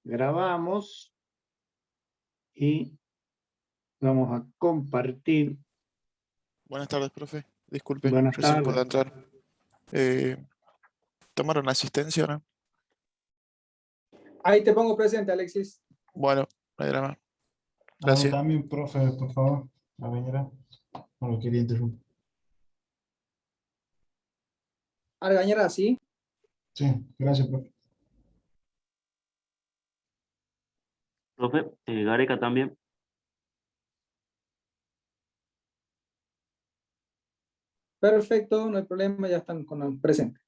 grabamos y vamos a compartir. Buenas tardes, profe. Disculpe, Buenas recién puedo tardes. entrar. ¿Tomaron asistencia o no? Ahí te pongo presente, Alexis. Bueno, no hay drama. A mí Gracias. también, profe, por favor. La venera. No lo quería interrumpir. Argañará, ¿sí? Sí, gracias, profe. Profe, Gareca también. Perfecto, no hay problema, ya están con el presente.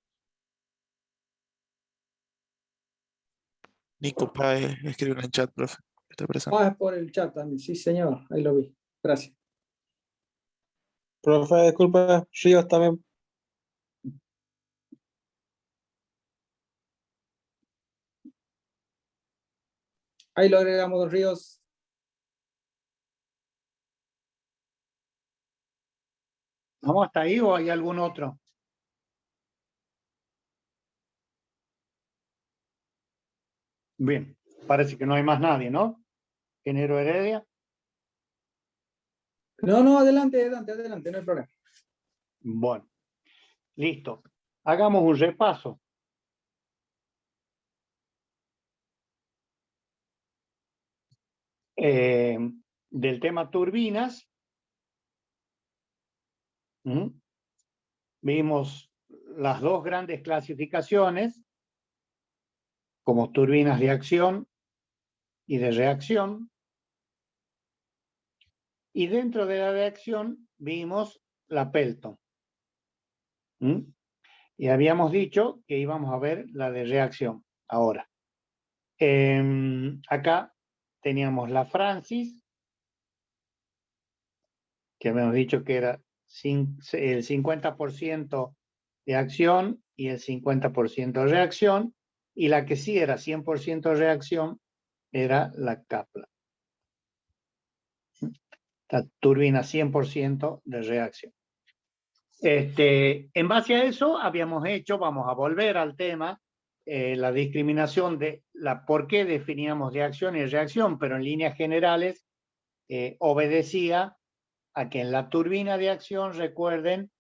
Nico Pae escribe en el chat, profe. Está presente. Ah, es por el chat también, sí, señor, ahí lo vi. Gracias. Profe, disculpa, Ríos también. Ahí lo agregamos, don Ríos. ¿Vamos hasta ahí o hay algún otro? Bien, parece que no hay más nadie, ¿no? Ingeniero Heredia. No, adelante, no hay problema. Bueno, listo. Hagamos un repaso. Del tema turbinas. Vimos las dos grandes clasificaciones como turbinas de acción y de reacción. Y dentro de la de acción vimos la Pelton. Y habíamos dicho que íbamos a ver la de reacción ahora. Acá teníamos la Francis, que habíamos dicho que era el 50% de acción y el 50% de reacción, y la que sí era 100% reacción era la Kaplan. La turbina 100% de reacción. En base a eso habíamos hecho, vamos a volver al tema, la discriminación de por qué definíamos de acción y reacción, pero en líneas generales obedecía a que en la turbina de acción, recuerden,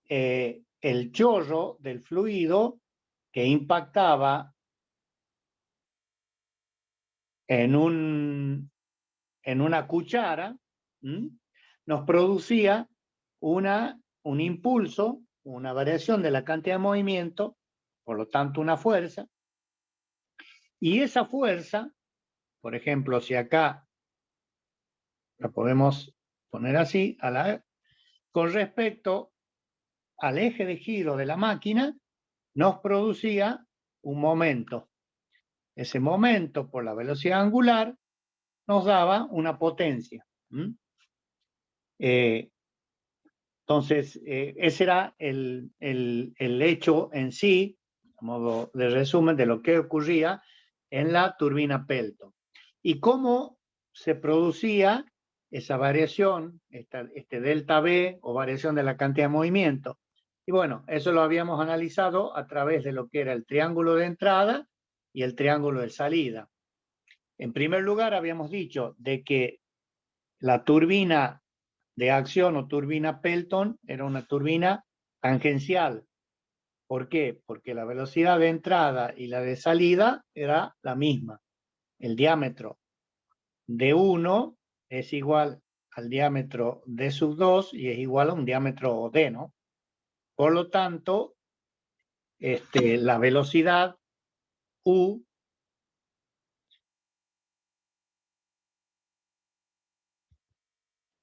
el chorro del fluido que impactaba en una cuchara, nos producía un impulso, una variación de la cantidad de movimiento, por lo tanto una fuerza, y esa fuerza, por ejemplo, si acá la podemos poner así, con respecto al eje de giro de la máquina, nos producía un momento. Ese momento, por la velocidad angular, nos daba una potencia. Entonces, ese era el hecho en sí, a modo de resumen, de lo que ocurría en la turbina Pelton. Y cómo se producía esa variación, este delta B o variación de la cantidad de movimiento. Y bueno, eso lo habíamos analizado a través de lo que era el triángulo de entrada y el triángulo de salida. En primer lugar, habíamos dicho de que la turbina de acción o turbina Pelton era una turbina tangencial. ¿Por qué? Porque la velocidad de entrada y la de salida era la misma. El diámetro de 1 es igual al diámetro de sub 2 y es igual a un diámetro D, ¿no? Por lo tanto, la velocidad U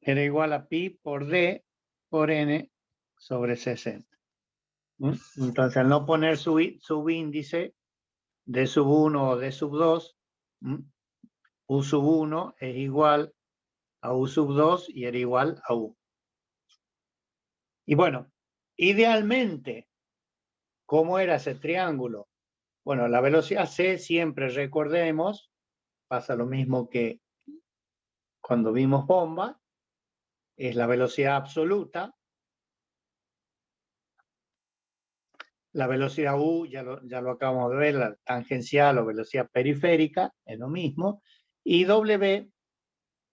era igual a pi por D por N sobre 60. Entonces, al no poner subíndice de sub 1 o de sub 2, U sub 1 es igual a U sub 2 y era igual a U. Y bueno, idealmente, ¿cómo era ese triángulo? Bueno, la velocidad C siempre, recordemos, pasa lo mismo que cuando vimos bomba, es la velocidad absoluta La velocidad U, ya lo acabamos de ver, la tangencial o velocidad periférica, es lo mismo. Y W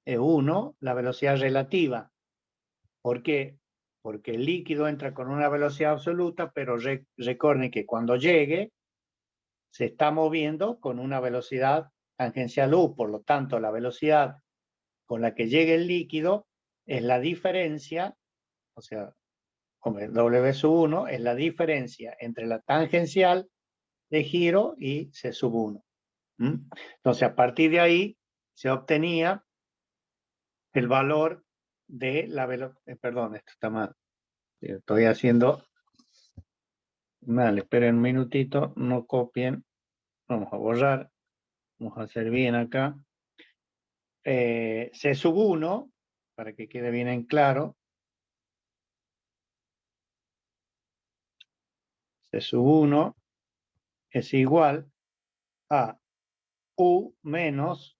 es 1, la velocidad relativa. ¿Por qué? Porque el líquido entra con una velocidad absoluta, pero recuerden que cuando llegue, se está moviendo con una velocidad tangencial U. Por lo tanto, la velocidad con la que llegue el líquido es la diferencia, o sea, W sub 1 es la diferencia entre la tangencial de giro y C sub 1. Entonces, a partir de ahí se obtenía el valor de la velocidad. Perdón, esto está mal. Estoy haciendo mal. Esperen un minutito, no copien. Vamos a borrar. Vamos a hacer bien acá. C sub 1, para que quede bien en claro. C sub 1 es igual a U menos,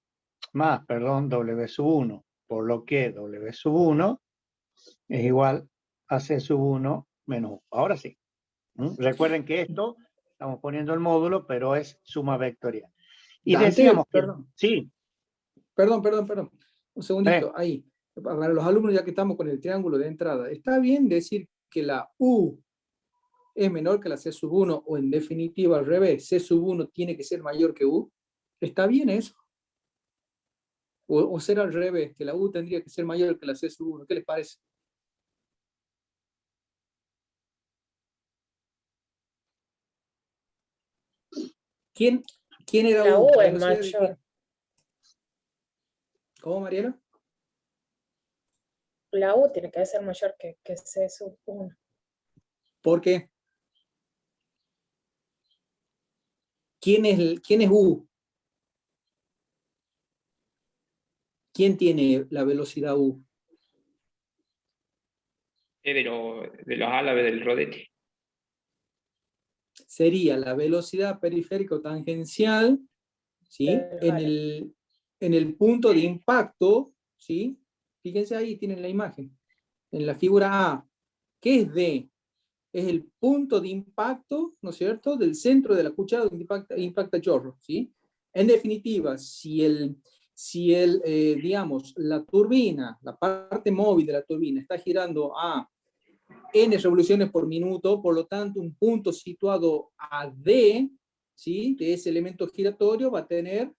más, perdón, W sub 1, por lo que W sub 1 es igual a C sub 1 menos U. Ahora sí. Recuerden que esto, estamos poniendo el módulo, pero es suma vectorial. Y Dante, decíamos que, perdón. sí, Perdón. Un segundito, ahí. Para los alumnos, ya que estamos con el triángulo de entrada, ¿está bien decir que la U es menor que la C sub 1 o en definitiva al revés, C sub 1 tiene que ser mayor que U? ¿Está bien eso? ¿O será al revés, que la U tendría que ser mayor que la C sub 1? ¿Qué les parece? ¿Quién era La U? U ¿La es velocidad de mayor. quién? ¿Cómo, Mariela? La U tiene que ser mayor que C sub 1. ¿Por qué? ¿Quién es U? ¿Quién tiene la velocidad U? de los álabes del rodete. Sería la velocidad periférica o tangencial, ¿sí? En el punto de impacto, ¿sí? Fíjense ahí, tienen la imagen. En la figura A, ¿qué es D? Es el punto de impacto, ¿no es cierto?, del centro de la cuchara donde impacta el chorro, ¿sí? En definitiva, digamos, la turbina, la parte móvil de la turbina está girando a n revoluciones por minuto, por lo tanto, un punto situado a D, ¿sí?, de ese elemento giratorio va a tener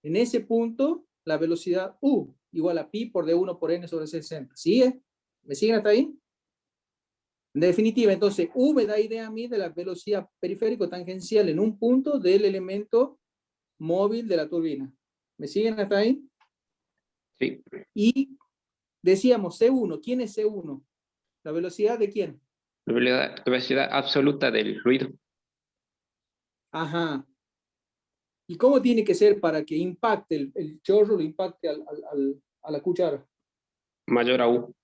en ese punto la velocidad U, igual a pi por D1 por n sobre 60. ¿Sigue? ¿Me siguen hasta ahí? En definitiva, entonces, U me da idea a mí de la velocidad periférico tangencial en un punto del elemento móvil de la turbina. ¿Me siguen hasta ahí? Sí. Y decíamos C1. ¿Quién es C1? ¿La velocidad de quién? La velocidad absoluta del ruido. Ajá. ¿Y cómo tiene que ser para que impacte el chorro, lo impacte a la cuchara? Mayor a U.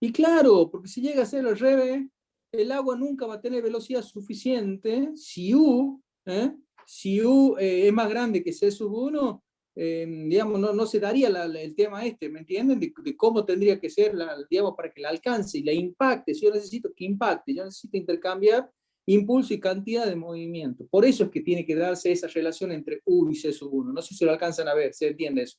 Y claro, porque si llega a ser al revés, el agua nunca va a tener velocidad suficiente si U es más grande que C sub 1, digamos, no se daría el tema ¿me entienden? De cómo tendría que ser, digamos, para que la alcance y la impacte. Si yo necesito que impacte, yo necesito intercambiar impulso y cantidad de movimiento. Por eso es que tiene que darse esa relación entre U y C sub 1. No sé si lo alcanzan a ver, ¿se entiende eso?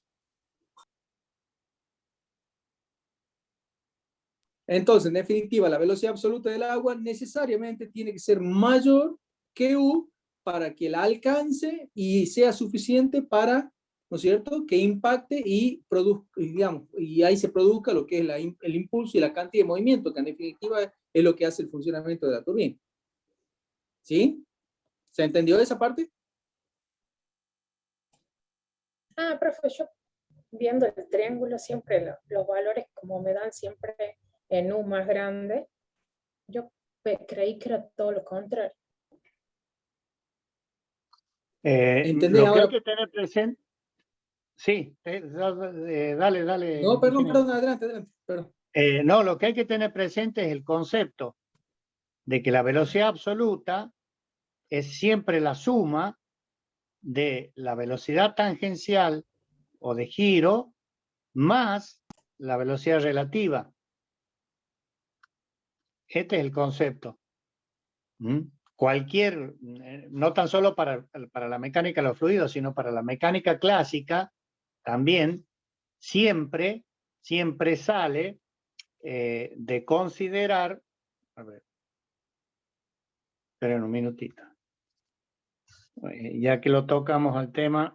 Entonces, en definitiva, la velocidad absoluta del agua necesariamente tiene que ser mayor que U para que la alcance y sea suficiente para, ¿no es cierto?, que impacte y produzca, digamos, y ahí se produzca lo que es el impulso y la cantidad de movimiento, que en definitiva es lo que hace el funcionamiento de la turbina. ¿Sí? ¿Se entendió esa parte? Profe, yo viendo el triángulo siempre los valores como me dan siempre en U más grande, yo creí que era todo lo contrario. ¿Entendés Lo que ahora? hay que tener presente, sí, dale. No, perdón, ingeniero. adelante, perdón. No, lo que hay que tener presente es el concepto de que la velocidad absoluta es siempre la suma de la velocidad tangencial o de giro más la velocidad relativa. Este es el concepto. Cualquier, no tan solo para la mecánica de los fluidos, sino para la mecánica clásica, también siempre sale de considerar, a ver, esperen un minutito, ya que lo tocamos al tema,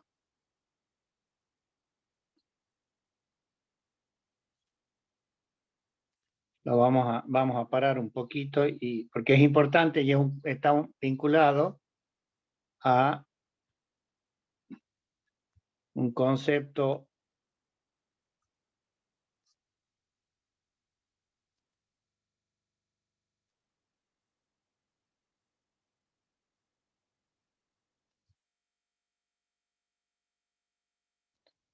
lo vamos a parar un poquito, porque es importante y está vinculado a un concepto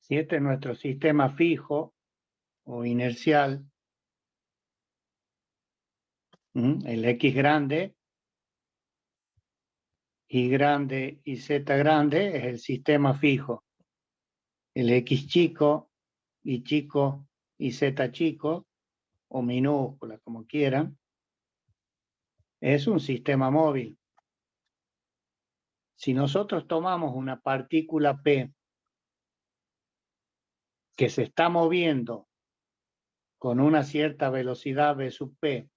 si este es nuestro sistema fijo o inercial, el X grande, Y grande y Z grande es el sistema fijo. El X chico, Y chico y Z chico, o minúscula, como quieran, es un sistema móvil. Si nosotros tomamos una partícula P que se está moviendo con una cierta velocidad V sub P,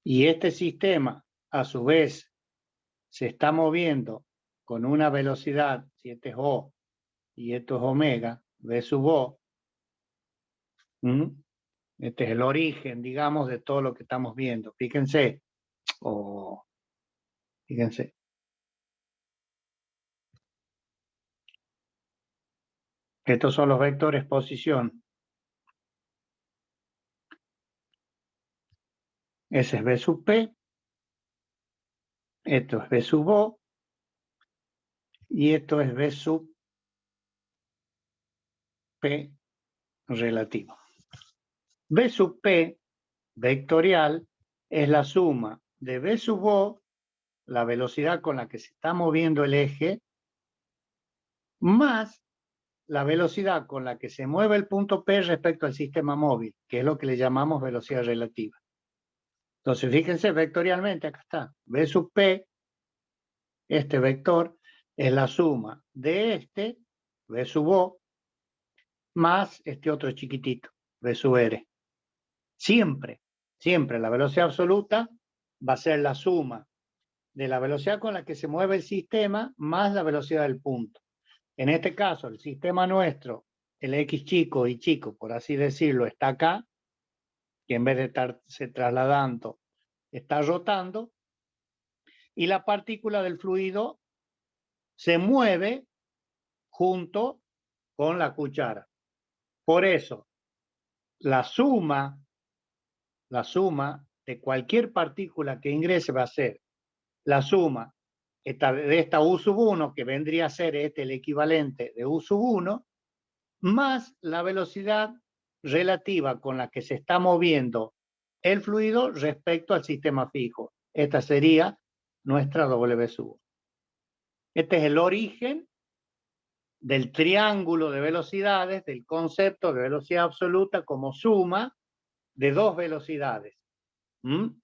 y este sistema a su vez se está moviendo con una velocidad, si este es O y esto es omega, V sub O, este es el origen, digamos, de todo lo que estamos viendo. Fíjense, fíjense. Estos son los vectores posición. Ese es V sub P. Esto es V sub O. Y esto es V sub P relativo. V sub P vectorial es la suma de V sub O, la velocidad con la que se está moviendo el eje, más la velocidad con la que se mueve el punto P respecto al sistema móvil, que es lo que le llamamos velocidad relativa. Entonces, fíjense vectorialmente, acá está, V sub P, este vector, es la suma de este, V sub O, más este otro chiquitito, V sub R. Siempre la velocidad absoluta va a ser la suma de la velocidad con la que se mueve el sistema más la velocidad del punto. En este caso, el sistema nuestro, el X chico y chico, por así decirlo, está acá, que en vez de estarse trasladando, está rotando, y la partícula del fluido se mueve junto con la cuchara. Por eso, la suma de cualquier partícula que ingrese va a ser la suma de esta U sub 1, que vendría a ser el equivalente de U sub 1, más la velocidad relativa con la que se está moviendo el fluido respecto al sistema fijo. Esta sería nuestra W sub 1. Este es el origen del triángulo de velocidades, del concepto de velocidad absoluta como suma de dos velocidades. En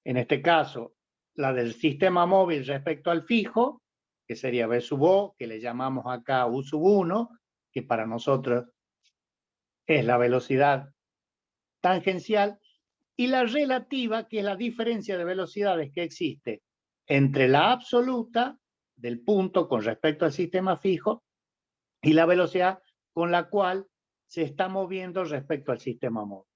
este caso, la del sistema móvil respecto al fijo, que sería V sub O, que le llamamos acá U sub 1, que para nosotros es la velocidad tangencial, y la relativa, que es la diferencia de velocidades que existe entre la absoluta del punto con respecto al sistema fijo y la velocidad con la cual se está moviendo respecto al sistema móvil.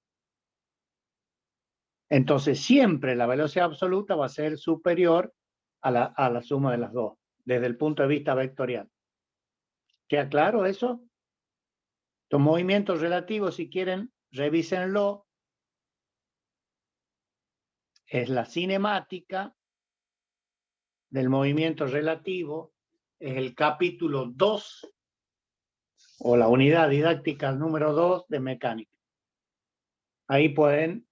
Entonces, siempre la velocidad absoluta va a ser superior a la suma de las dos, desde el punto de vista vectorial. ¿Queda claro eso? Los movimientos relativos, si quieren, revísenlo. Es la cinemática del movimiento relativo, es el capítulo 2, o la unidad didáctica número 2 de mecánica. Ahí pueden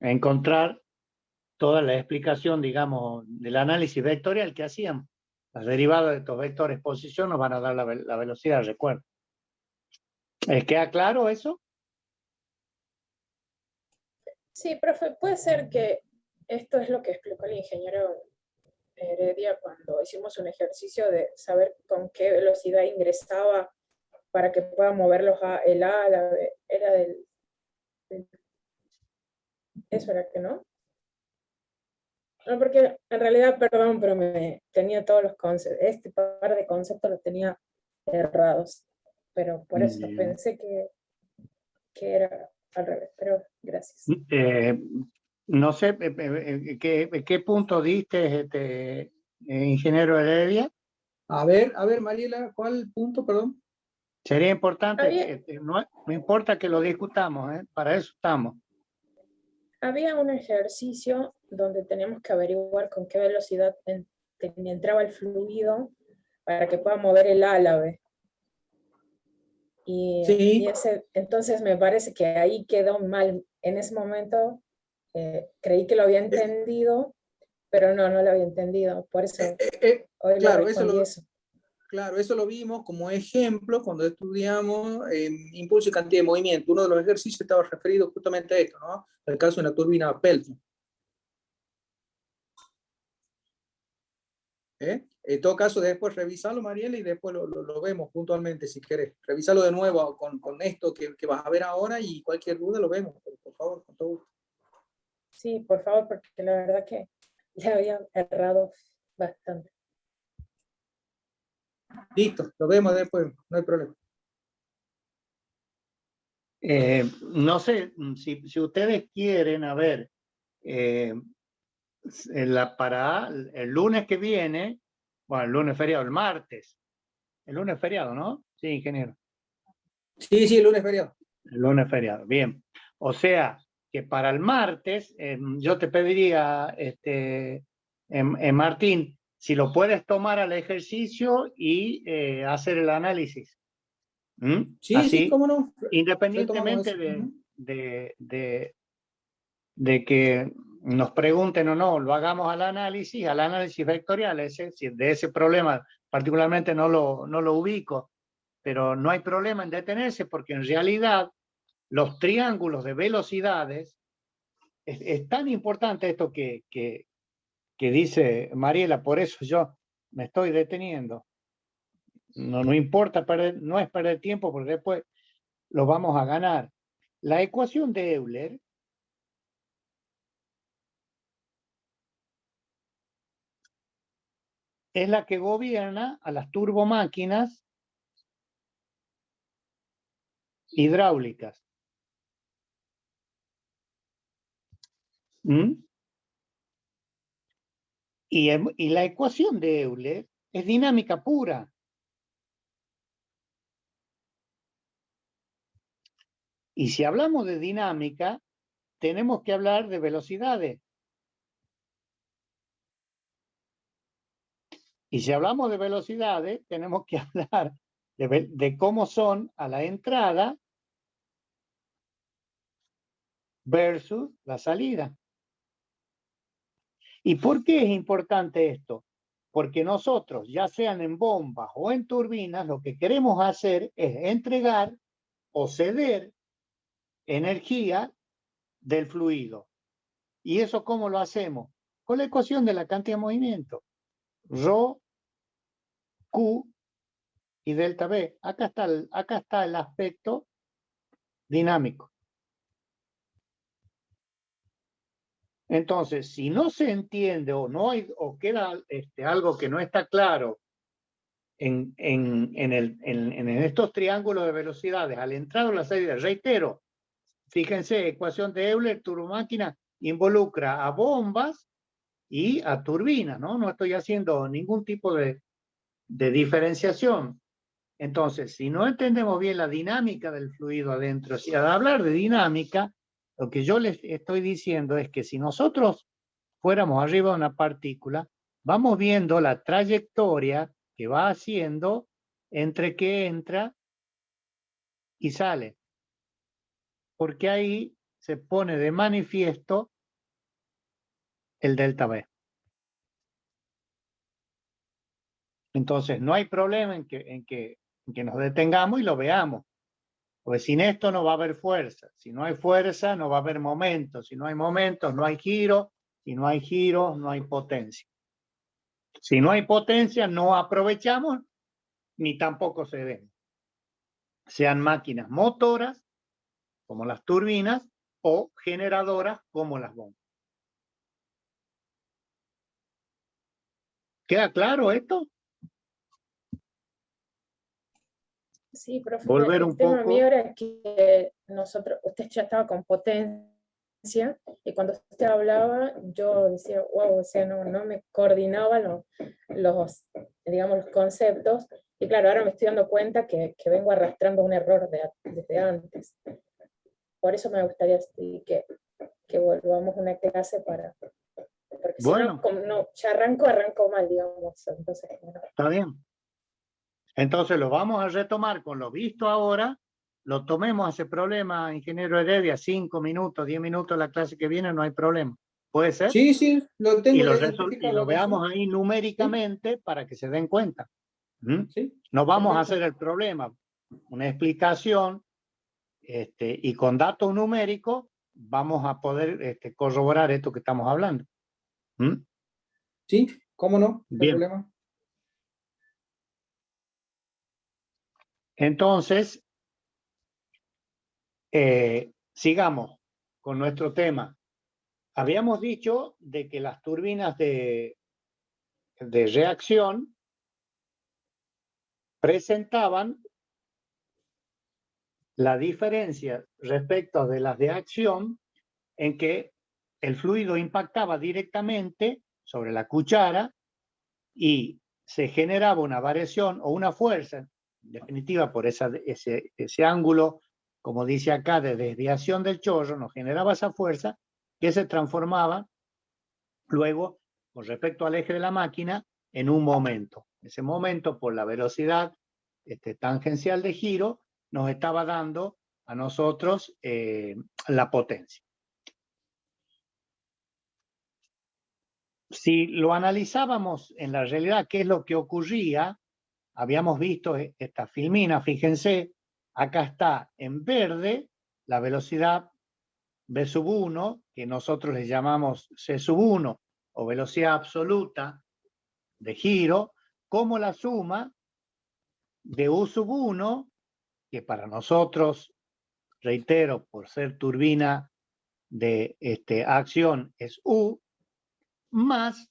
encontrar toda la explicación, digamos, del análisis vectorial que hacíamos. Las derivadas de estos vectores posición nos van a dar la velocidad, recuerden. ¿Queda claro eso? Sí, profe, puede ser que esto es lo que explicó el ingeniero Heredia cuando hicimos un ejercicio de saber con qué velocidad ingresaba para que pueda moverlos el ala, era eso era que no. No, porque en realidad, perdón, pero me tenía todos los conceptos, este par de conceptos los tenía errados, pero por eso Bien. pensé que era al revés, pero gracias. No sé, ¿qué punto diste, ingeniero Heredia? A ver, Mariela, ¿cuál punto, perdón? Sería importante, Había- no importa que lo discutamos, para eso estamos. Había un ejercicio donde teníamos que averiguar con qué velocidad entraba el fluido para que pueda mover el álave. Sí. Entonces me parece que ahí quedó mal. En ese momento creí que lo había entendido, pero no lo había entendido. Por eso hoy claro, le respondí eso. Claro, eso lo vimos como ejemplo cuando estudiamos impulso y cantidad de movimiento. Uno de los ejercicios estaba referido justamente a esto, ¿no? El caso de una turbina Pelton. En todo caso, después revisarlo, Mariela, y después lo vemos puntualmente, si querés. Revisarlo de nuevo con esto que vas a ver ahora y cualquier duda lo vemos, por favor, con todo gusto. Sí, por favor, porque la verdad que le había errado bastante. Listo, lo vemos después, no hay problema. No sé, si ustedes quieren, a ver, para el lunes que viene, bueno, el lunes feriado, el martes. El lunes feriado, ¿no? Sí, ingeniero. Sí, el lunes feriado. El lunes feriado, bien. O sea, que para el martes, yo te pediría, Martín, si lo puedes tomar al ejercicio y hacer el análisis. Sí, así, cómo no. independientemente de que nos pregunten o no, lo hagamos al análisis vectorial, de ese problema particularmente no lo ubico, pero no hay problema en detenerse porque en realidad los triángulos de velocidades, es tan importante esto que dice Mariela, por eso yo me estoy deteniendo. No importa perder, no es perder tiempo porque después lo vamos a ganar. La ecuación de Euler es la que gobierna a las turbomáquinas hidráulicas. Y la ecuación de Euler es dinámica pura. Y si hablamos de dinámica, tenemos que hablar de velocidades. Y si hablamos de velocidades, tenemos que hablar de cómo son a la entrada versus la salida. ¿Y por qué es importante esto? Porque nosotros, ya sean en bombas o en turbinas, lo que queremos hacer es entregar o ceder energía del fluido. ¿Y eso cómo lo hacemos? Con la ecuación de la cantidad de movimiento. Rho, Q y delta B. Acá está el aspecto dinámico. Entonces, si no se entiende o queda algo que no está claro en estos triángulos de velocidades, al entrar o la salida, reitero, fíjense, ecuación de Euler, turbomáquina, involucra a bombas y a turbinas, ¿no? No estoy haciendo ningún tipo de diferenciación. Entonces, si no entendemos bien la dinámica del fluido adentro, si al hablar de dinámica, lo que yo les estoy diciendo es que si nosotros fuéramos arriba de una partícula, vamos viendo la trayectoria que va haciendo entre que entra y sale. Porque ahí se pone de manifiesto el delta B. Entonces, no hay problema en que nos detengamos y lo veamos. Porque sin esto no va a haber fuerza. Si no hay fuerza, no va a haber momentos. Si no hay momentos, no hay giro. Si no hay giro, no hay potencia. Si no hay potencia, no aprovechamos ni tampoco cedemos. Sean máquinas motoras, como las turbinas, o generadoras, como las bombas. ¿Queda claro esto? Sí, profe, Volver el un tema poco. mío era que usted ya estaba con potencia, y cuando usted hablaba, yo decía, wow, o sea, no me coordinaba digamos, los conceptos, y claro, ahora me estoy dando cuenta que vengo arrastrando un error desde antes. Por eso me gustaría que volvamos a una clase porque si Bueno. no, ya arranco mal, digamos, entonces, bueno. Está bien. Entonces lo vamos a retomar con lo visto ahora. Lo tomemos a ese problema, ingeniero Heredia, 5 minutos, 10 minutos la clase que viene, no hay problema. ¿Puede ser? Sí, sí, lo Y tengo lo, ya identificado. y lo acá, veamos ahí numéricamente para que se den cuenta. Sí, No vamos a perfecto. hacer el problema, una explicación, y con datos numéricos vamos a poder corroborar esto que estamos hablando. Sí, cómo no, no hay Bien. problema. Entonces, sigamos con nuestro tema. Habíamos dicho de que las turbinas de reacción presentaban la diferencia respecto de las de acción en que el fluido impactaba directamente sobre la cuchara y se generaba una variación o una fuerza, en definitiva por ese ángulo, como dice acá, de desviación del chorro, nos generaba esa fuerza que se transformaba luego, con respecto al eje de la máquina, en un momento. Ese momento, por la velocidad tangencial de giro, nos estaba dando a nosotros la potencia. Si lo analizábamos en la realidad, ¿qué es lo que ocurría? Habíamos visto esta filmina, fíjense, acá está en verde la velocidad V1, que nosotros le llamamos C1, o velocidad absoluta de giro, como la suma de U1, que para nosotros, reitero, por ser turbina de acción es U, más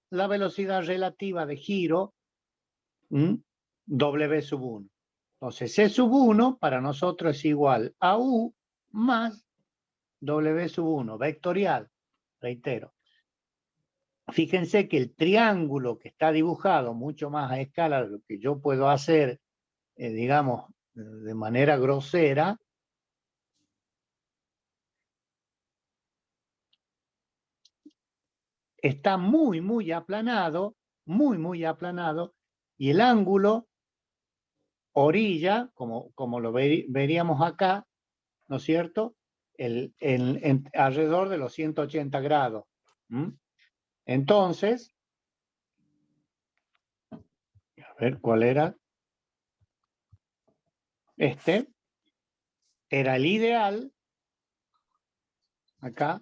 la velocidad relativa de giro W1. Entonces C1 para nosotros es igual a U más W1, vectorial, reitero. Fíjense que el triángulo que está dibujado mucho más a escala de lo que yo puedo hacer, digamos, de manera grosera, está muy aplanado, muy aplanado, y el ángulo orilla, como lo veríamos acá, ¿no es cierto? Alrededor de los 180 grados. Entonces, a ver cuál era. Este era el ideal, acá,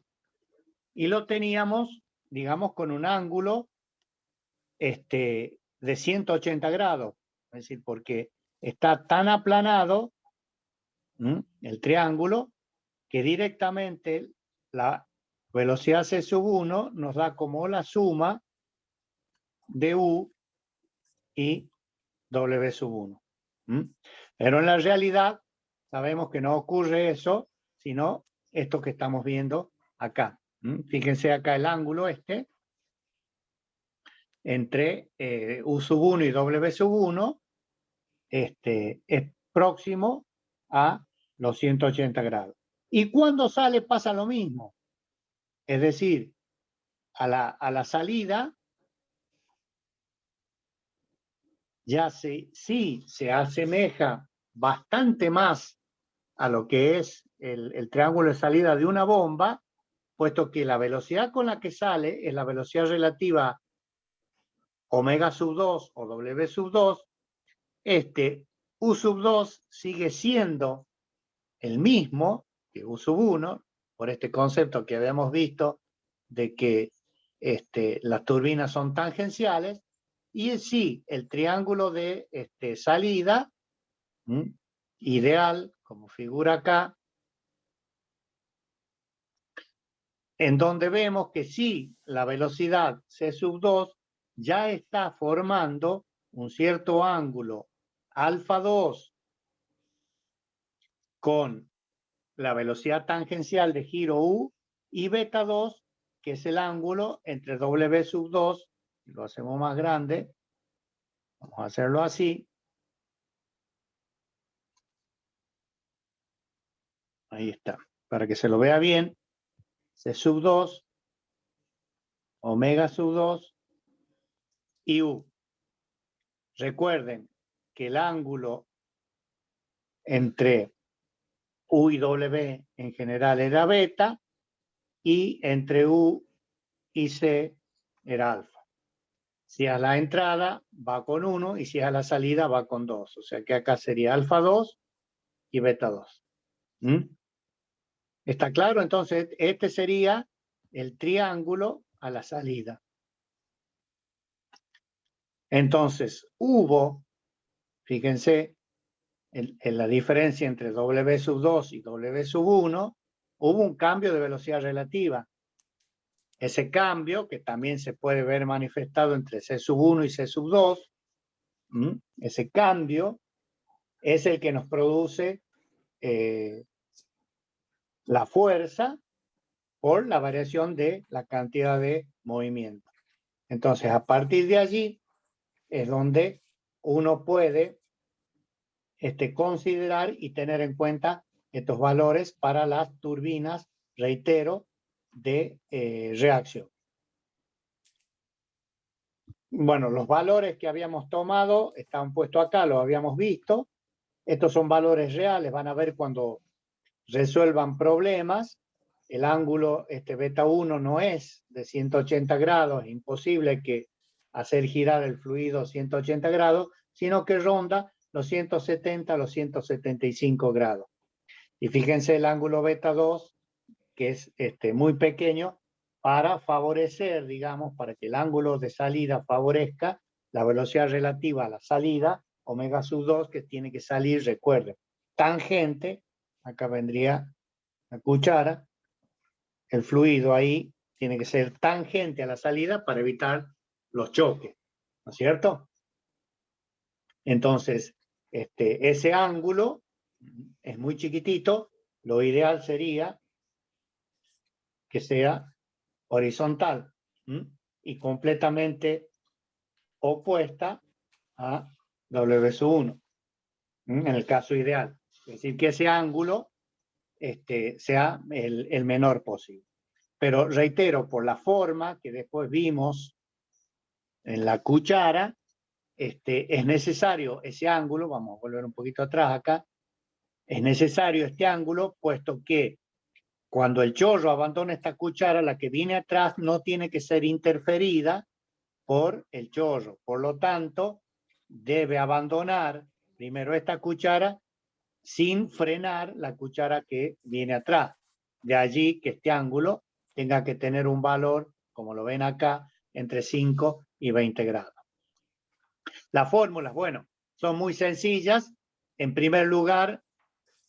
y lo teníamos, digamos, con un ángulo de 180 grados. Es decir, porque está tan aplanado el triángulo que directamente la velocidad C1 nos da como la suma de U y W1. Pero en la realidad sabemos que no ocurre eso, sino esto que estamos viendo acá. Fíjense acá el ángulo entre U1 y W1 es próximo a los 180 grados. Y cuando sale pasa lo mismo. Es decir, a la salida ya sí se asemeja bastante más a lo que es el triángulo de salida de una bomba, puesto que la velocidad con la que sale es la velocidad relativa omega sub 2 o W sub 2, U sub 2 sigue siendo el mismo que U sub 1, por este concepto que habíamos visto de que las turbinas son tangenciales, y en sí, el triángulo de salida ideal, como figura acá, en donde vemos que sí, la velocidad C sub 2 ya está formando un cierto ángulo alfa 2 con la velocidad tangencial de giro U y beta 2, que es el ángulo entre W sub 2, lo hacemos más grande, vamos a hacerlo así. Ahí está, para que se lo vea bien. C sub 2, omega sub 2 y U. Recuerden que el ángulo entre U y W en general era beta, y entre U y C era alfa. Si a la entrada va con 1 y si a la salida va con 2. O sea que acá sería alfa 2 y beta 2. ¿Está claro? Entonces, este sería el triángulo a la salida. Entonces, hubo, fíjense, en la diferencia entre W sub 2 y W sub 1, hubo un cambio de velocidad relativa. Ese cambio, que también se puede ver manifestado entre C sub 1 y C sub 2, ese cambio es el que nos produce la fuerza por la variación de la cantidad de movimiento. Entonces, a partir de allí es donde uno puede considerar y tener en cuenta estos valores para las turbinas, reitero, de reacción. Bueno, los valores que habíamos tomado están puestos acá, los habíamos visto. Estos son valores reales, van a ver cuando resuelvan problemas. El ángulo beta 1 no es de 180 grados, es imposible que hacer girar el fluido 180 grados, sino que ronda los 170 a los 175 grados. Y fíjense el ángulo beta 2, que es muy pequeño, para favorecer, digamos, para que el ángulo de salida favorezca la velocidad relativa a la salida, omega sub 2, que tiene que salir, recuerden, tangente, acá vendría la cuchara, el fluido ahí tiene que ser tangente a la salida para evitar los choques, ¿no es cierto? Entonces, ese ángulo es muy chiquitito, lo ideal sería que sea horizontal y completamente opuesta a W sub 1, en el caso ideal. Es decir, que ese ángulo sea el menor posible. Pero reitero, por la forma que después vimos en la cuchara, es necesario ese ángulo, vamos a volver un poquito atrás acá, es necesario este ángulo, puesto que cuando el chorro abandona esta cuchara, la que viene atrás no tiene que ser interferida por el chorro. Por lo tanto, debe abandonar primero esta cuchara sin frenar la cuchara que viene atrás. De allí que este ángulo tenga que tener un valor, como lo ven acá, entre 5 y 20 grados. Las fórmulas, bueno, son muy sencillas. En primer lugar,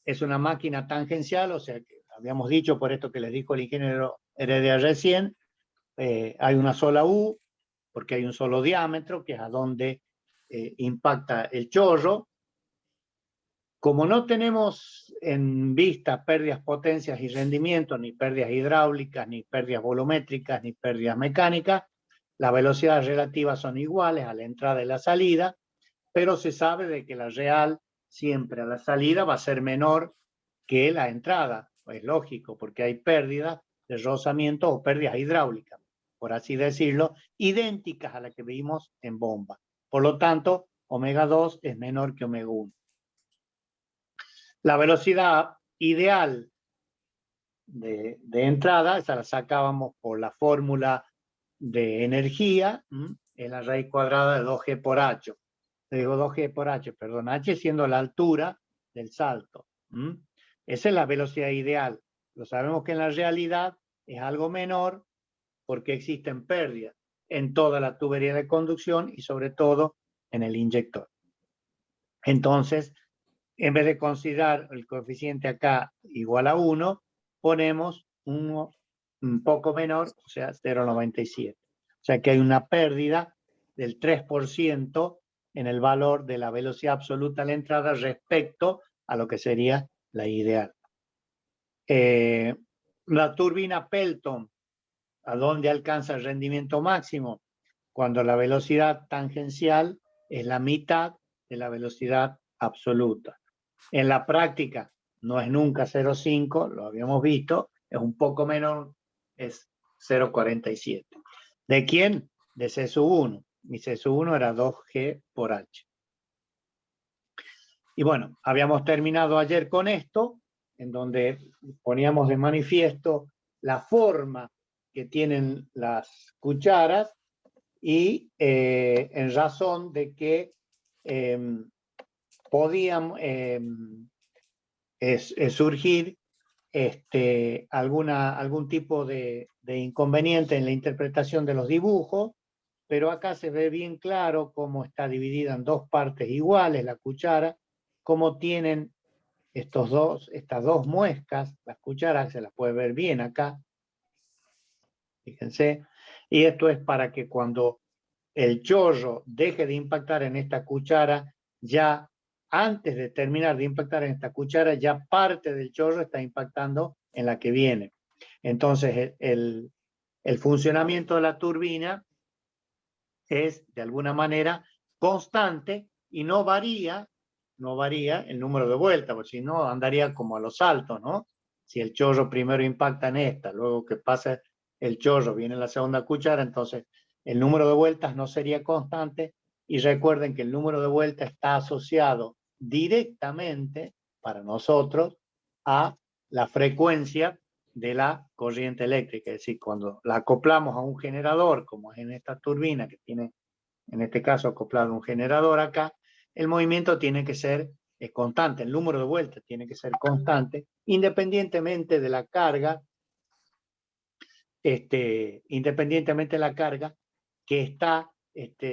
es una máquina tangencial, o sea, que habíamos dicho, por esto que les dijo el ingeniero Heredia recién, hay una sola U, porque hay un solo diámetro, que es a donde impacta el chorro. Como no tenemos en vista pérdidas, potencias y rendimientos, ni pérdidas hidráulicas, ni pérdidas volumétricas, ni pérdidas mecánicas, las velocidades relativas son iguales a la entrada y la salida, pero se sabe de que la real siempre a la salida va a ser menor que la entrada. Es lógico, porque hay pérdidas de rozamiento o pérdidas hidráulicas, por así decirlo, idénticas a las que vimos en bomba. Por lo tanto, omega 2 es menor que omega 1. La velocidad ideal de entrada, esa la sacábamos por la fórmula de energía, es la raíz cuadrada de 2G por H. Le digo 2G por H, perdón, H siendo la altura del salto. Esa es la velocidad ideal. Lo sabemos que en la realidad es algo menor porque existen pérdidas en toda la tubería de conducción y sobre todo en el inyector. Entonces, en vez de considerar el coeficiente acá igual a 1, ponemos uno un poco menor, o sea, 0,97. O sea que hay una pérdida del 3% en el valor de la velocidad absoluta a la entrada respecto a lo que sería la ideal. La turbina Pelton, ¿a dónde alcanza el rendimiento máximo? Cuando la velocidad tangencial es la mitad de la velocidad absoluta. En la práctica no es nunca 0,5, lo habíamos visto, es un poco menor, es 0,47. ¿De quién? De C sub 1. Mi C sub 1 era 2G por H. Y bueno, habíamos terminado ayer con esto, en donde poníamos de manifiesto la forma que tienen las cucharas y en razón de que podían surgir algún tipo de inconveniente en la interpretación de los dibujos, pero acá se ve bien claro cómo está dividida en dos partes iguales la cuchara, cómo tienen estas dos muescas, las cucharas se las puede ver bien acá, fíjense, y esto es para que cuando el chorro deje de impactar en esta cuchara, ya antes de terminar de impactar en esta cuchara, ya parte del chorro está impactando en la que viene. Entonces, el funcionamiento de la turbina es, de alguna manera, constante y no varía el número de vueltas, porque si no, andaría como a los saltos, ¿no? Si el chorro primero impacta en esta, luego que pasa el chorro, viene la segunda cuchara, entonces el número de vueltas no sería constante, y recuerden que el número de vueltas está asociado directamente para nosotros a la frecuencia de la corriente eléctrica. Es decir, cuando la acoplamos a un generador, como es en esta turbina que tiene, en este caso, acoplado un generador acá, el movimiento tiene que ser constante, el número de vueltas tiene que ser constante, independientemente de la carga, independientemente de la carga que está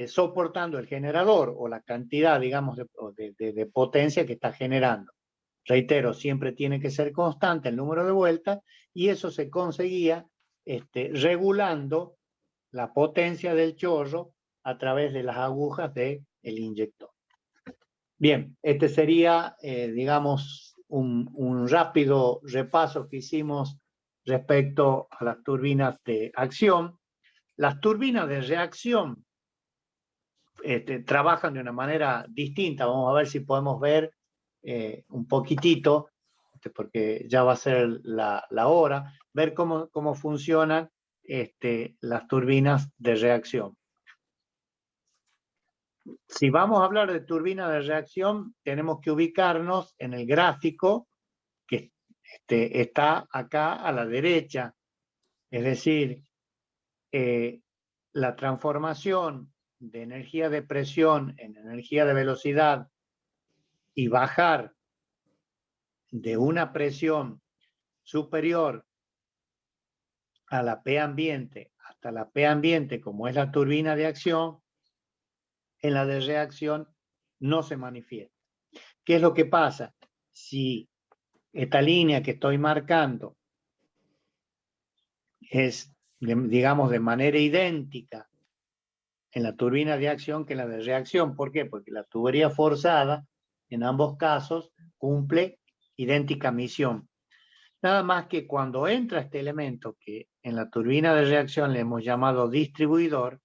soportando el generador o la cantidad, digamos, de potencia que está generando. Reitero, siempre tiene que ser constante el número de vueltas y eso se conseguía regulando la potencia del chorro a través de las agujas del inyector. Bien, este sería, digamos, un rápido repaso que hicimos respecto a las turbinas de acción. Las turbinas de reacción trabajan de una manera distinta. Vamos a ver si podemos ver un poquitito, porque ya va a ser la hora, ver cómo funcionan las turbinas de reacción. Si vamos a hablar de turbina de reacción, tenemos que ubicarnos en el gráfico que está acá a la derecha. Es decir, la transformación de energía de presión en energía de velocidad y bajar de una presión superior a la P ambiente hasta la P ambiente, como es la turbina de acción, en la de reacción no se manifiesta. ¿Qué es lo que pasa? Si esta línea que estoy marcando es, digamos, de manera idéntica en la turbina de acción que en la de reacción. ¿Por qué? Porque la tubería forzada, en ambos casos, cumple idéntica misión. Nada más que cuando entra este elemento que en la turbina de reacción le hemos llamado distribuidor,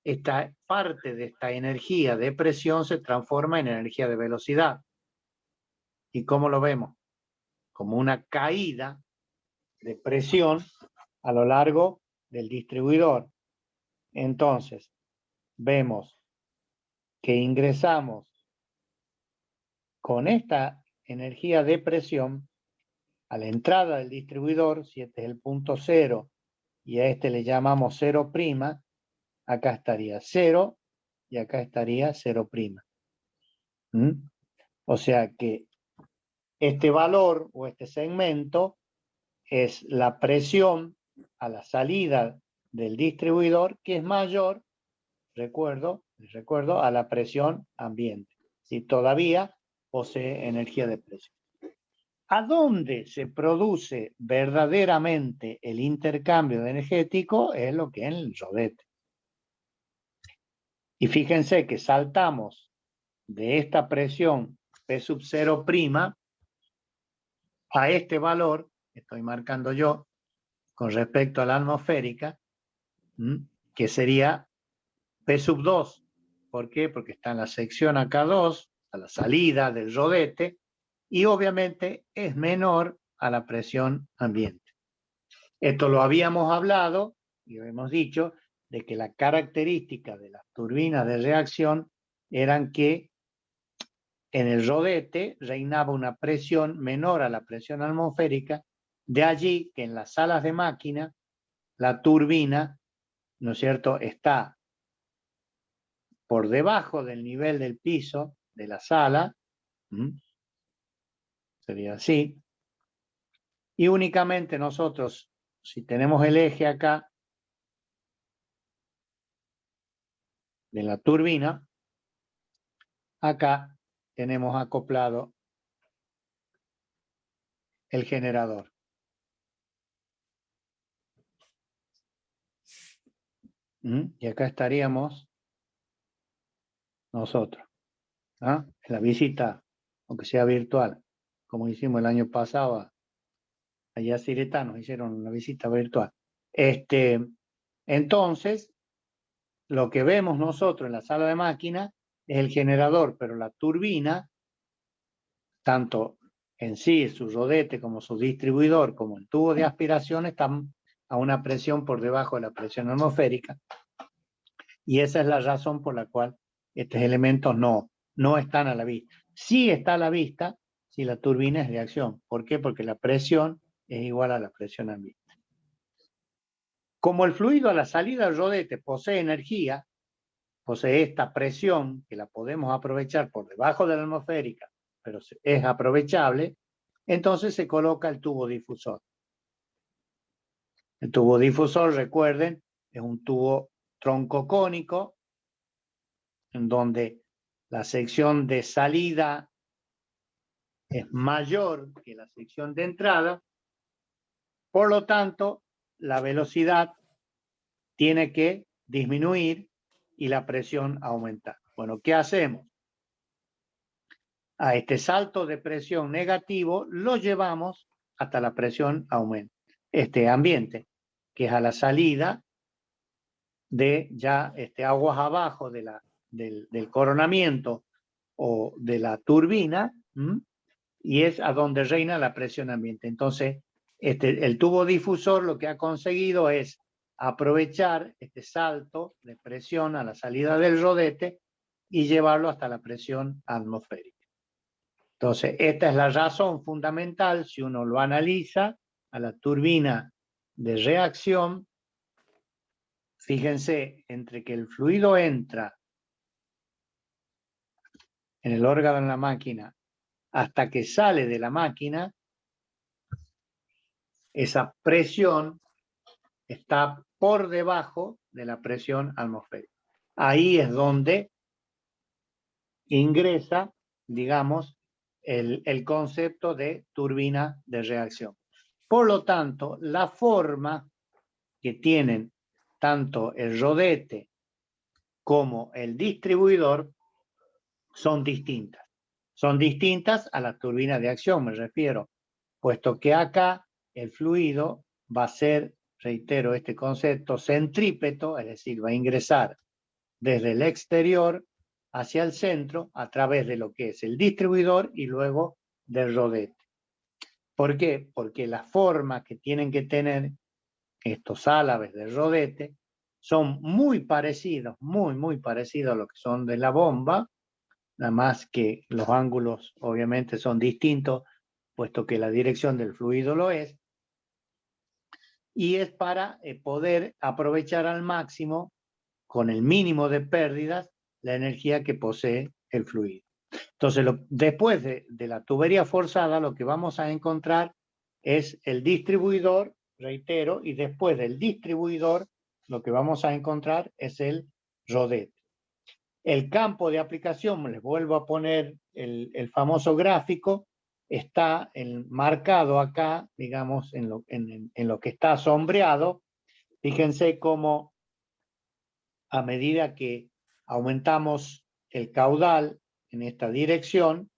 esta parte de esta energía de presión se transforma en energía de velocidad. ¿Y cómo lo vemos? Como una caída de presión a lo largo del distribuidor. Entonces, vemos que ingresamos con esta energía de presión a la entrada del distribuidor. Si este es el punto cero y a este le llamamos cero prima, acá estaría cero y acá estaría cero prima. O sea que Este valor o este segmento es la presión a la salida del distribuidor, que es mayor, les recuerdo, a la presión ambiente. Si todavía posee energía de presión. ¿A dónde se produce verdaderamente el intercambio energético? Es lo que es el rodete. Y fíjense que saltamos de esta presión P sub 0' a este valor, que estoy marcando yo, con respecto a la atmosférica, que sería P sub 2. ¿Por qué? Porque está en la sección AK2, a la salida del rodete, y obviamente es menor a la presión ambiente. Esto lo habíamos hablado y hemos dicho de que la característica de las turbinas de reacción eran que en el rodete reinaba una presión menor a la presión atmosférica, de allí que en las salas de máquina la turbina, ¿no es cierto?, está por debajo del nivel del piso de la sala, sería así, y únicamente nosotros, si tenemos el eje acá de la turbina, acá tenemos acoplado el generador. Y acá estaríamos nosotros, en la visita, aunque sea virtual, como hicimos el año pasado, allá a Ciretá nos hicieron una visita virtual. Entonces, lo que vemos nosotros en la sala de máquina es el generador, pero la turbina, tanto en sí, su rodete como su distribuidor, como el tubo de aspiración, están a una presión por debajo de la presión atmosférica. Y esa es la razón por la cual estos elementos no están a la vista. Sí está a la vista si la turbina es de acción. ¿Por qué? Porque la presión es igual a la presión ambiente. Como el fluido a la salida del rodete posee energía, posee esta presión que la podemos aprovechar por debajo de la atmosférica, pero es aprovechable, entonces se coloca el tubo difusor. El tubo difusor, recuerden, es un tubo troncocónico en donde la sección de salida es mayor que la sección de entrada, por lo tanto, la velocidad tiene que disminuir y la presión aumentar. Bueno, ¿qué hacemos? A este salto de presión negativo lo llevamos hasta la presión ambiente, que es a la salida de ya aguas abajo del coronamiento o de la turbina, y es a donde reina la presión ambiente. Entonces, el tubo difusor lo que ha conseguido es aprovechar este salto de presión a la salida del rodete y llevarlo hasta la presión atmosférica. Entonces, esta es la razón fundamental, si uno lo analiza, a la turbina de reacción. Fíjense, entre que el fluido entra en el órgano de la máquina hasta que sale de la máquina, esa presión está por debajo de la presión atmosférica. Ahí es donde ingresa, digamos, el concepto de turbina de reacción. Por lo tanto, la forma que tienen tanto el rodete como el distribuidor son distintas. Son distintas a la turbina de acción, me refiero, puesto que acá el fluido va a ser, reitero este concepto, centrípeto, es decir, va a ingresar desde el exterior hacia el centro a través de lo que es el distribuidor y luego del rodete. ¿Por qué? Porque las formas que tienen que tener estos álabes del rodete son muy parecidos, muy parecidos a lo que son de la bomba, nada más que los ángulos obviamente son distintos, puesto que la dirección del fluido lo es, y es para poder aprovechar al máximo, con el mínimo de pérdidas, la energía que posee el fluido. Entonces, después de la tubería forzada, lo que vamos a encontrar es el distribuidor, reitero, y después del distribuidor, lo que vamos a encontrar es el rodete. El campo de aplicación, les vuelvo a poner el famoso gráfico, está marcado acá, digamos, en lo que está sombreado. Fíjense cómo a medida que aumentamos el caudal en esta dirección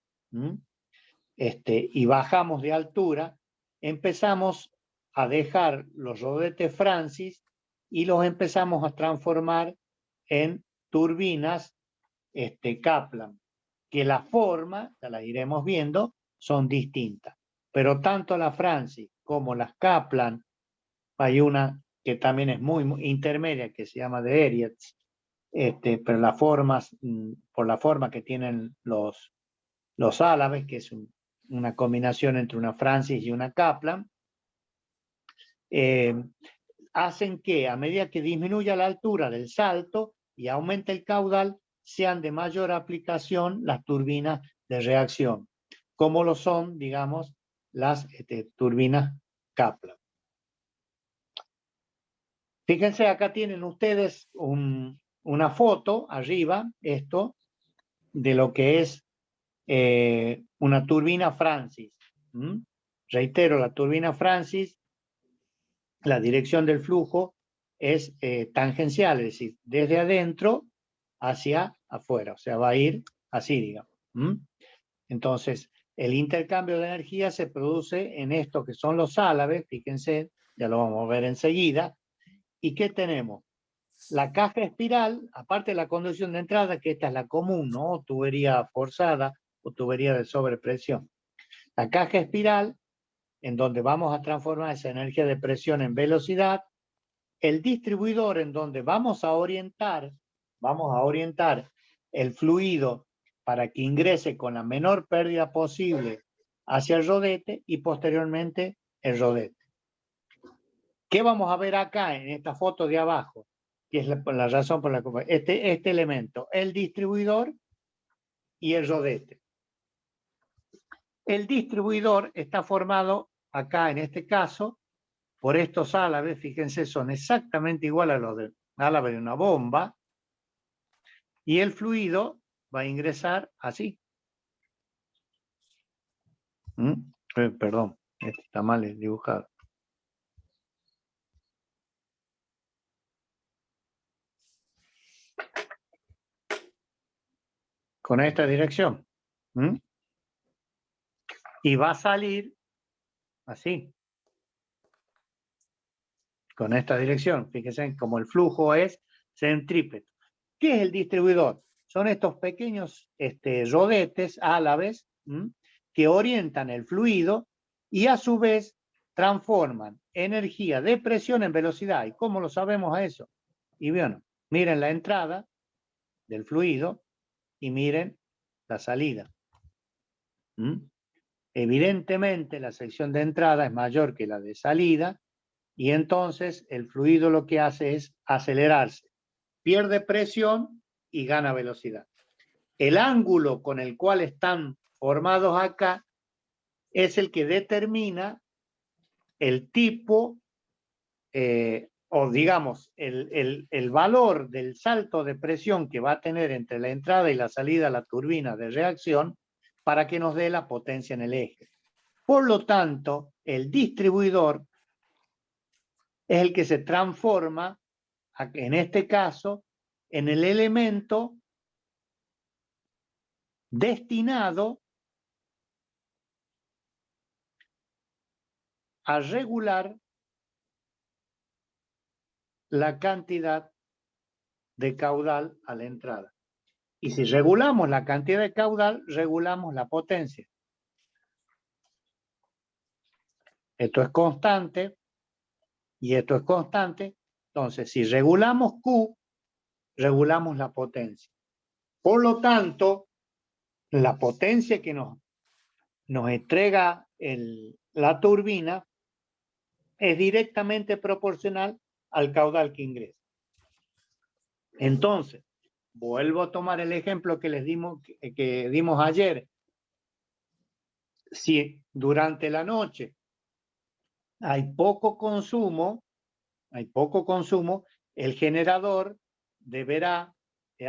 y bajamos de altura, empezamos a dejar los rodetes Francis y los empezamos a transformar en turbinas Kaplan, que la forma, ya la iremos viendo, son distintas. Pero tanto la Francis como las Kaplan, hay una que también es muy intermedia, que se llama de Erietz, pero las formas, por la forma que tienen los álabes, que es una combinación entre una Francis y una Kaplan, hacen que a medida que disminuya la altura del salto y aumente el caudal, sean de mayor aplicación las turbinas de reacción, como lo son, digamos, las turbinas Kaplan. Fíjense, acá tienen ustedes una foto arriba, esto, de lo que es una turbina Francis. Reitero, la turbina Francis, la dirección del flujo es tangencial, es decir, desde adentro hacia afuera, o sea, va a ir así, digamos. Entonces, el intercambio de energía se produce en esto que son los álabes, fíjense, ya lo vamos a ver enseguida. ¿Y qué tenemos? La caja espiral, aparte de la conducción de entrada, que esta es la común, ¿no? Tubería forzada o tubería de sobrepresión. La caja espiral, en donde vamos a transformar esa energía de presión en velocidad. El distribuidor, en donde vamos a orientar el fluido para que ingrese con la menor pérdida posible hacia el rodete y posteriormente el rodete. ¿Qué vamos a ver acá en esta foto de abajo? Que es la razón por la que este elemento, el distribuidor y el rodete. El distribuidor está formado acá en este caso por estos álabes, fíjense, son exactamente iguales a los del álabe de una bomba, y el fluido va a ingresar así. Perdón, este está mal dibujado. Con esta dirección. Y va a salir así. Con esta dirección. Fíjense como el flujo es centrípeto. ¿Qué es el distribuidor? Son estos pequeños rodetes, álabes, que orientan el fluido y a su vez transforman energía de presión en velocidad. ¿Y cómo lo sabemos a eso? Y bueno, miren la entrada del fluido y miren la salida. Evidentemente la sección de entrada es mayor que la de salida y entonces el fluido lo que hace es acelerarse, pierde presión y gana velocidad. El ángulo con el cual están formados acá es el que determina el tipo o digamos el valor del salto de presión que va a tener entre la entrada y la salida de la turbina de reacción para que nos dé la potencia en el eje. Por lo tanto, el distribuidor es el que se transforma, en este caso, en el elemento destinado a regular la cantidad de caudal a la entrada. Y si regulamos la cantidad de caudal, regulamos la potencia. Esto es constante y esto es constante. Entonces, si regulamos Q, regulamos la potencia. Por lo tanto, la potencia que nos entrega la turbina es directamente proporcional al caudal que ingresa. Entonces, vuelvo a tomar el ejemplo que dimos ayer. Si durante la noche hay poco consumo, el generador deberá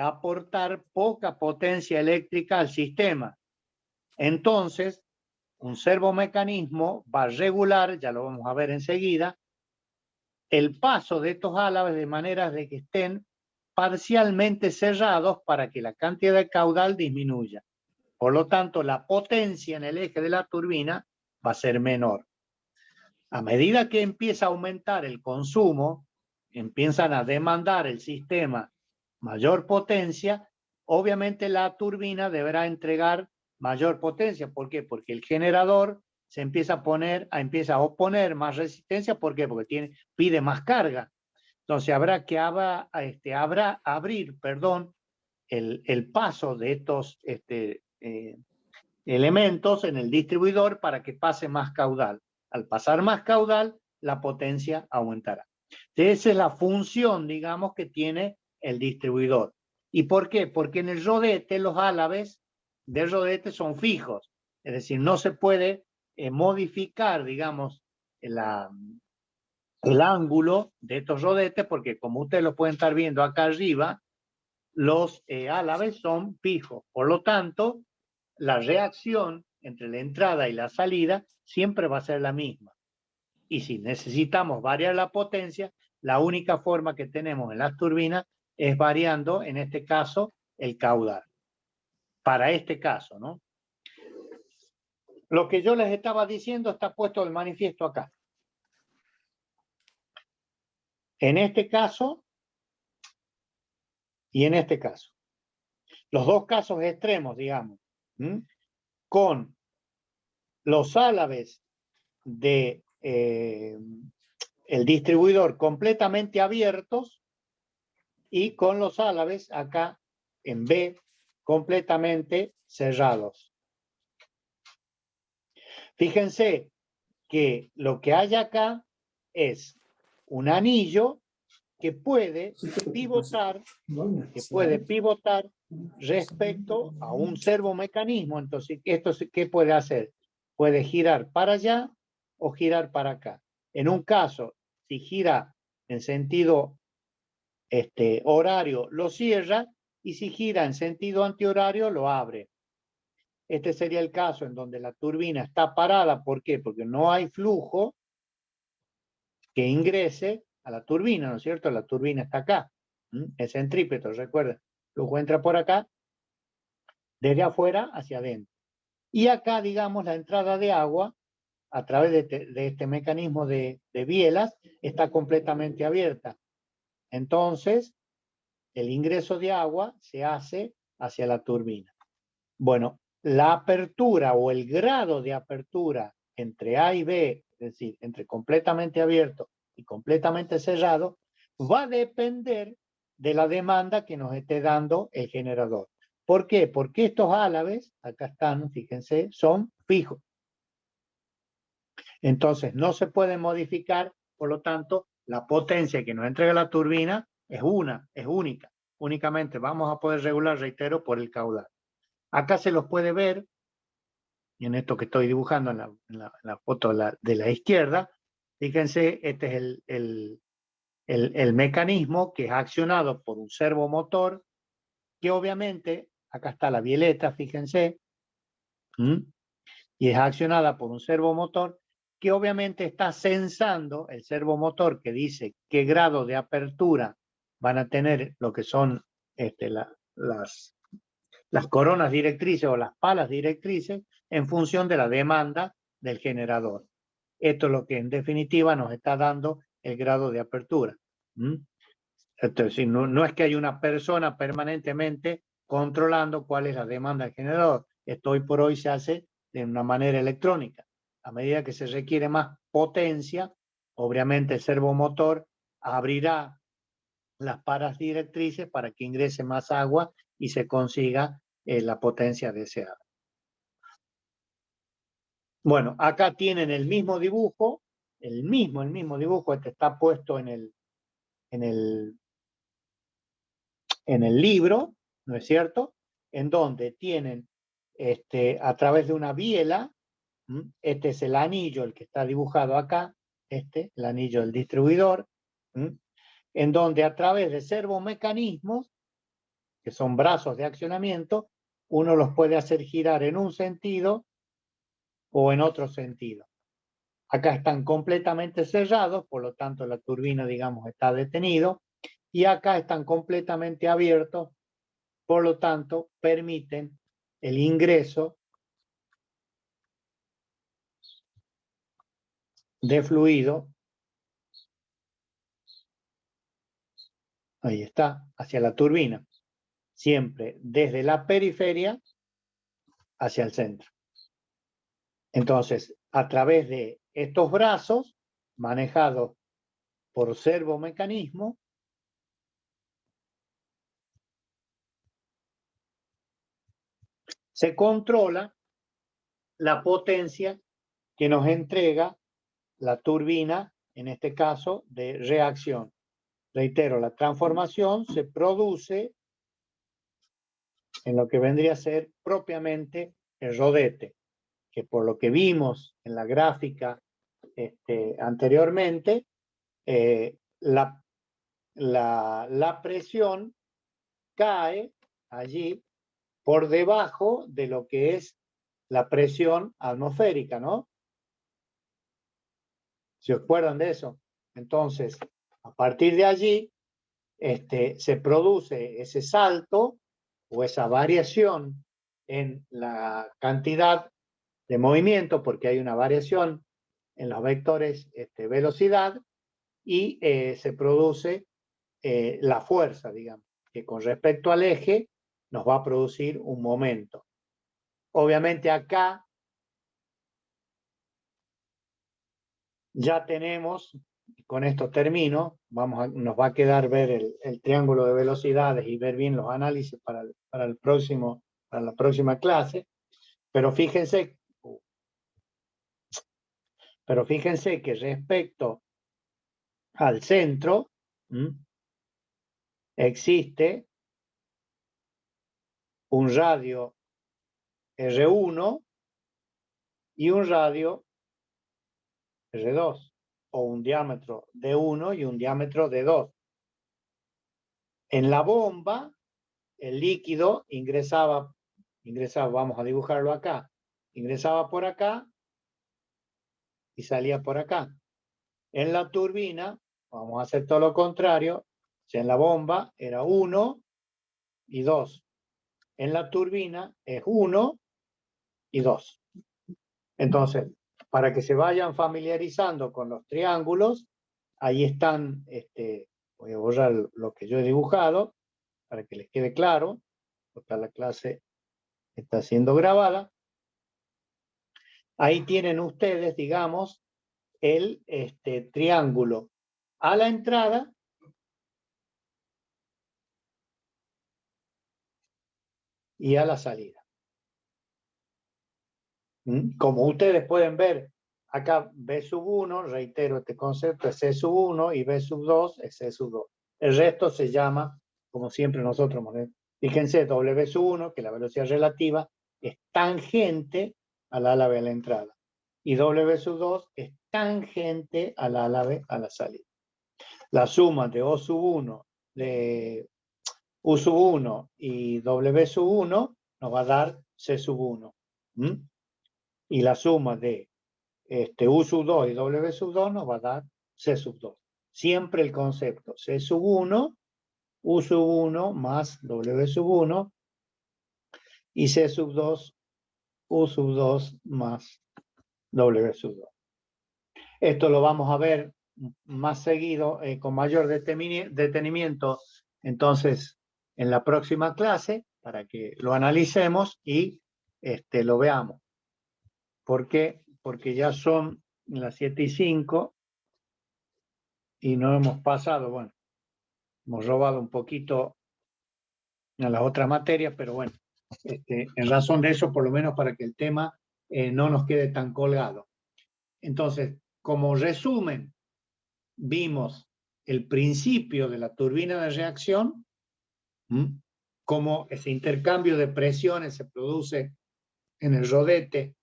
aportar poca potencia eléctrica al sistema. Entonces, un servomecanismo va a regular, ya lo vamos a ver enseguida, el paso de estos álabes de manera de que estén parcialmente cerrados para que la cantidad de caudal disminuya. Por lo tanto, la potencia en el eje de la turbina va a ser menor. A medida que empieza a aumentar el consumo, empiezan a demandar el sistema mayor potencia, obviamente la turbina deberá entregar mayor potencia. ¿Por qué? Porque el generador se empieza a oponer más resistencia. ¿Por qué? Porque pide más carga. Entonces habrá que abrir el paso de estos elementos en el distribuidor para que pase más caudal. Al pasar más caudal, la potencia aumentará. Esa es la función, digamos, que tiene el distribuidor. ¿Y por qué? Porque en el rodete los álabes del rodete son fijos. Es decir, no se puede modificar, digamos, el ángulo de estos rodetes, porque como ustedes lo pueden estar viendo acá arriba, los álabes son fijos. Por lo tanto, la reacción entre la entrada y la salida siempre va a ser la misma. Y si necesitamos variar la potencia, la única forma que tenemos en las turbinas es variando, en este caso, el caudal. Para este caso, ¿no? Lo que yo les estaba diciendo está puesto el manifiesto acá. En este caso y en este caso. Los dos casos extremos, digamos, con los álabes de el distribuidor completamente abiertos y con los álabes acá en B completamente cerrados. Fíjense que lo que hay acá es un anillo que puede pivotar respecto a un servomecanismo. Entonces, ¿qué puede hacer? Puede girar para allá o girar para acá. En un caso, si gira en sentido horario, lo cierra, y si gira en sentido antihorario, lo abre. Este sería el caso en donde la turbina está parada. ¿Por qué? Porque no hay flujo que ingrese a la turbina, ¿no es cierto? La turbina está acá. Es centrípeto, recuerden. El flujo entra por acá, desde afuera hacia adentro. Y acá, digamos, la entrada de agua, a través de este mecanismo de bielas, está completamente abierta. Entonces, el ingreso de agua se hace hacia la turbina. Bueno, la apertura o el grado de apertura entre A y B, es decir, entre completamente abierto y completamente cerrado, va a depender de la demanda que nos esté dando el generador. ¿Por qué? Porque estos álabes, acá están, fíjense, son fijos. Entonces, no se puede modificar, por lo tanto, la potencia que nos entrega la turbina es única. Únicamente vamos a poder regular, reitero, por el caudal. Acá se los puede ver, en esto que estoy dibujando en la foto de la izquierda. Fíjense, este es el mecanismo que es accionado por un servomotor, que obviamente, acá está la bieleta, fíjense, y es accionada por un servomotor que obviamente está censando el servomotor, que dice qué grado de apertura van a tener lo que son las coronas directrices o las palas directrices en función de la demanda del generador. Esto es lo que en definitiva nos está dando el grado de apertura. Entonces, no es que hay una persona permanentemente controlando cuál es la demanda del generador. Esto hoy por hoy se hace de una manera electrónica. A medida que se requiere más potencia, obviamente el servomotor abrirá las palas directrices para que ingrese más agua y se consiga la potencia deseada. Bueno, acá tienen el mismo dibujo, el mismo dibujo, este está puesto en en el libro, ¿no es cierto? En donde tienen a través de una biela, este es el anillo, el que está dibujado acá, el anillo del distribuidor, en donde a través de servomecanismos, que son brazos de accionamiento, uno los puede hacer girar en un sentido o en otro sentido. Acá están completamente cerrados, por lo tanto la turbina, digamos, está detenido, y acá están completamente abiertos, por lo tanto permiten el ingreso de fluido, ahí está, hacia la turbina, siempre desde la periferia hacia el centro. Entonces, a través de estos brazos, manejados por servomecanismo, se controla la potencia que nos entrega la turbina, en este caso, de reacción. Reitero, la transformación se produce en lo que vendría a ser propiamente el rodete, que por lo que vimos en la gráfica anteriormente, la presión cae allí por debajo de lo que es la presión atmosférica, ¿no? ¿Se acuerdan de eso? Entonces, a partir de allí, se produce ese salto o esa variación en la cantidad de movimiento, porque hay una variación en los vectores velocidad, y se produce la fuerza, digamos, que con respecto al eje nos va a producir un momento. Obviamente acá ya tenemos, con esto termino, nos va a quedar ver el triángulo de velocidades y ver bien los análisis para la próxima clase, pero fíjense que respecto al centro, existe un radio R1 y un radio R2, o un diámetro de 1 y un diámetro de 2. En la bomba, el líquido ingresaba, vamos a dibujarlo acá, ingresaba por acá y salía por acá. En la turbina, vamos a hacer todo lo contrario, si en la bomba era 1 y 2. En la turbina es 1 y 2. Entonces, para que se vayan familiarizando con los triángulos, ahí están, voy a borrar lo que yo he dibujado para que les quede claro, porque la clase está siendo grabada. Ahí tienen ustedes, digamos, el triángulo a la entrada y a la salida. Como ustedes pueden ver, acá B1, reitero este concepto, es C1 y B2 es C2. El resto se llama, como siempre nosotros, fíjense, W1, que la velocidad relativa es tangente al álave a la entrada. Y W2 es tangente al álave a la salida. La suma de U1 y W1 nos va a dar C1. Y la suma de U2 y W2 nos va a dar C2. Siempre el concepto C1, U1 más W1 y C2, U2 más W2. Esto lo vamos a ver más seguido, con mayor detenimiento, entonces, en la próxima clase, para que lo analicemos y lo veamos. ¿Por qué? Porque ya son las 7:05 y no hemos pasado, bueno, hemos robado un poquito a las otras materias, pero bueno, en razón de eso, por lo menos para que el tema no nos quede tan colgado. Entonces, como resumen, vimos el principio de la turbina de reacción, cómo ese intercambio de presiones se produce en el rodete,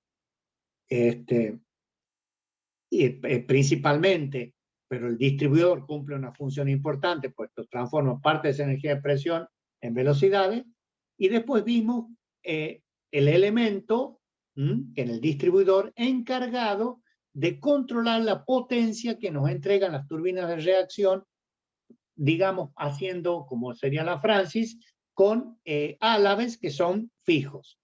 principalmente, pero el distribuidor cumple una función importante, puesto transforma parte de esa energía de presión en velocidades, y después vimos el elemento en el distribuidor encargado de controlar la potencia que nos entregan las turbinas de reacción, digamos, haciendo, como sería la Francis, con álabes que son fijos.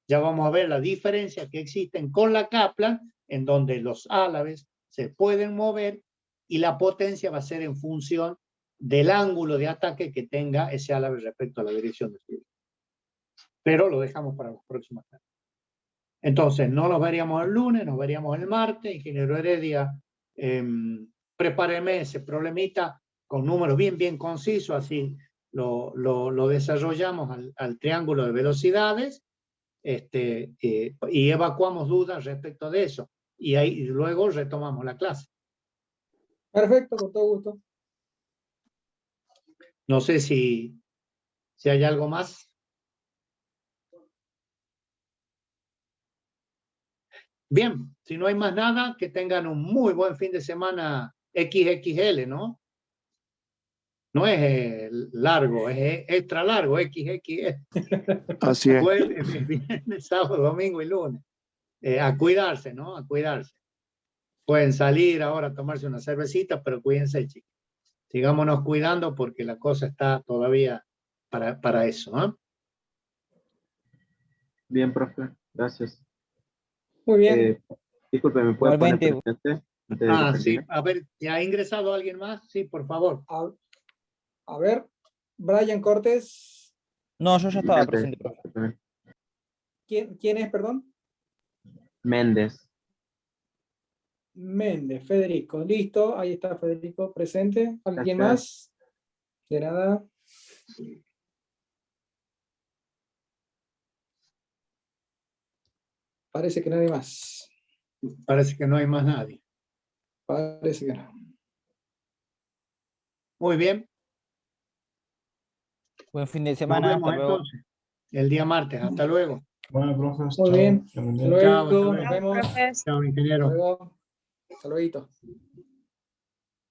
Ya vamos a ver la diferencia que existen con la Kaplan, en donde los álabes se pueden mover y la potencia va a ser en función del ángulo de ataque que tenga ese álabe respecto a la dirección de flujo. Pero lo dejamos para las próximas clases. Entonces, no nos veríamos el lunes, nos veríamos el martes. Ingeniero Heredia, prepáreme ese problemita con números bien concisos, así lo desarrollamos al triángulo de velocidades, y evacuamos dudas respecto de eso. Y ahí luego retomamos la clase. Perfecto, con todo gusto. No sé si hay algo más. Bien, si no hay más nada, que tengan un muy buen fin de semana XXL, ¿no? No es largo, es extra largo, XXL. Así es. Jueves, viernes, sábado, domingo y lunes. A cuidarse, ¿no? A cuidarse. Pueden salir ahora a tomarse una cervecita, pero cuídense, chicos. Sigámonos cuidando porque la cosa está todavía para eso, ¿no? Bien, profe, gracias. Muy bien. Disculpe, ¿me puede poner Igualmente. presente? Antes de que Sí. termine? A ver, ¿ya ha ingresado alguien más? Sí, por favor. A ver, Brian Cortés. No, yo ya estaba Presente, presente, profe. profe. ¿Quién es, perdón? Méndez. Méndez, Federico. Listo, ahí está Federico presente. ¿Alguien Gracias. más? De nada. Parece que nadie más. Parece que no hay más nadie. Parece que no. Muy bien. Buen fin de Nos semana. vemos Hasta luego. entonces el día martes. Hasta luego. Bueno, profe, Muy bien. chao. Hasta Chao, hasta luego. luego. Nos vemos. Chao, Hasta ingeniero. luego. Hasta luego.